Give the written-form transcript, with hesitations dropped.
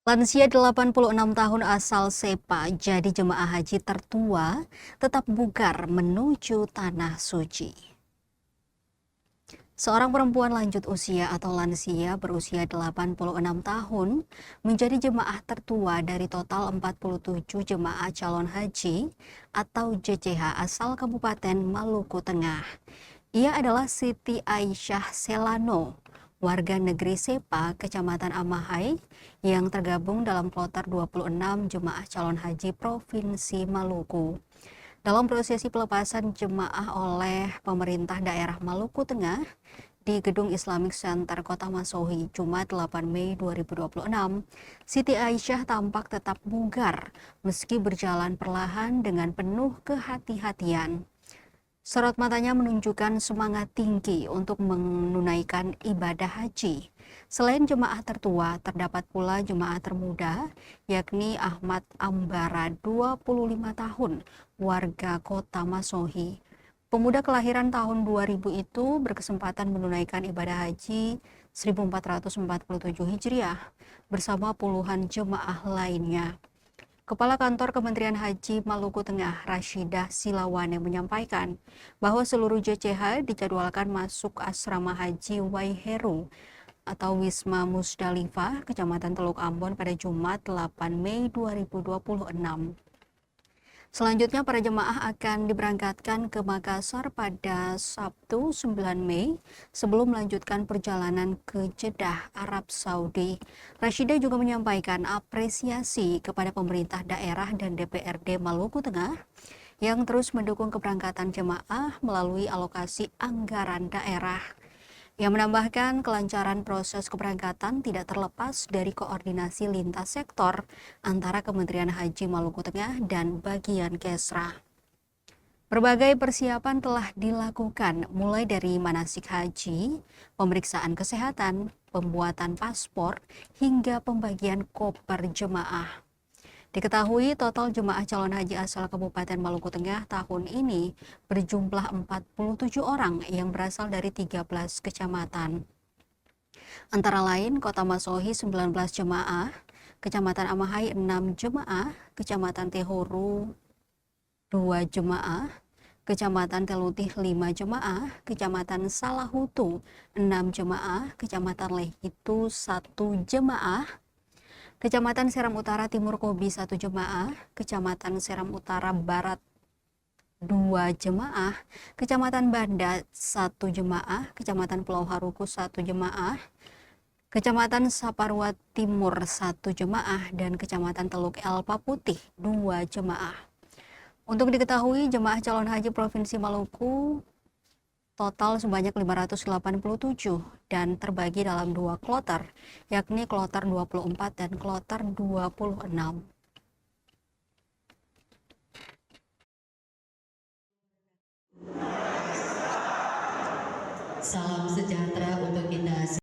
Lansia 86 tahun asal Sepa jadi jemaah haji tertua tetap bugar menuju Tanah Suci. Seorang perempuan lanjut usia atau lansia berusia 86 tahun menjadi jemaah tertua dari total 47 jemaah calon haji atau JCH asal Kabupaten Maluku Tengah. Ia adalah Siti Aisyah Selano, warga negeri Sepa, Kecamatan Amahai, yang tergabung dalam kloter 26 jemaah calon haji Provinsi Maluku. Dalam prosesi pelepasan jemaah oleh pemerintah daerah Maluku Tengah di Gedung Islamic Center Kota Masohi, Jumat 8 Mei 2026, Siti Aisyah tampak tetap bugar meski berjalan perlahan dengan penuh kehati-hatian. Sorot matanya menunjukkan semangat tinggi untuk menunaikan ibadah haji. Selain jemaah tertua, terdapat pula jemaah termuda, yakni Ahmad Ambara, 25 tahun, warga kota Masohi. Pemuda kelahiran tahun 2000 itu berkesempatan menunaikan ibadah haji 1447 Hijriah bersama puluhan jemaah lainnya. Kepala Kantor Kementerian Haji Maluku Tengah, Rashidah Silawane, menyampaikan bahwa seluruh JCH dijadwalkan masuk asrama haji Waiheru atau Wisma Musdalifah, Kecamatan Teluk Ambon pada Jumat 8 Mei 2026. Selanjutnya para jemaah akan diberangkatkan ke Makassar pada Sabtu 9 Mei sebelum melanjutkan perjalanan ke Jeddah, Arab Saudi. Rashidah juga menyampaikan apresiasi kepada pemerintah daerah dan DPRD Maluku Tengah yang terus mendukung keberangkatan jemaah melalui alokasi anggaran daerah. Yang menambahkan kelancaran proses keberangkatan tidak terlepas dari koordinasi lintas sektor antara Kementerian Haji Maluku Tengah dan bagian Kesra. Berbagai persiapan telah dilakukan mulai dari manasik haji, pemeriksaan kesehatan, pembuatan paspor, hingga pembagian koper jemaah. Diketahui total jemaah calon haji asal Kabupaten Maluku Tengah tahun ini berjumlah 47 orang yang berasal dari 13 kecamatan. Antara lain Kota Masohi 19 jemaah, Kecamatan Amahai 6 jemaah, Kecamatan Tehuru 2 jemaah, Kecamatan Telutih 5 jemaah, Kecamatan Salahutu 6 jemaah, Kecamatan Lehitu 1 jemaah, Kecamatan Seram Utara Timur Kobi 1 jemaah, Kecamatan Seram Utara Barat 2 jemaah, Kecamatan Banda 1 jemaah, Kecamatan Pulau Haruku 1 jemaah, Kecamatan Saparua Timur 1 jemaah, dan Kecamatan Teluk Elpa Putih 2 jemaah. Untuk diketahui, jemaah calon haji Provinsi Maluku total sebanyak 587 dan terbagi dalam 2 kloter, yakni kloter 24 dan kloter 26. Salam sejahtera untuk kita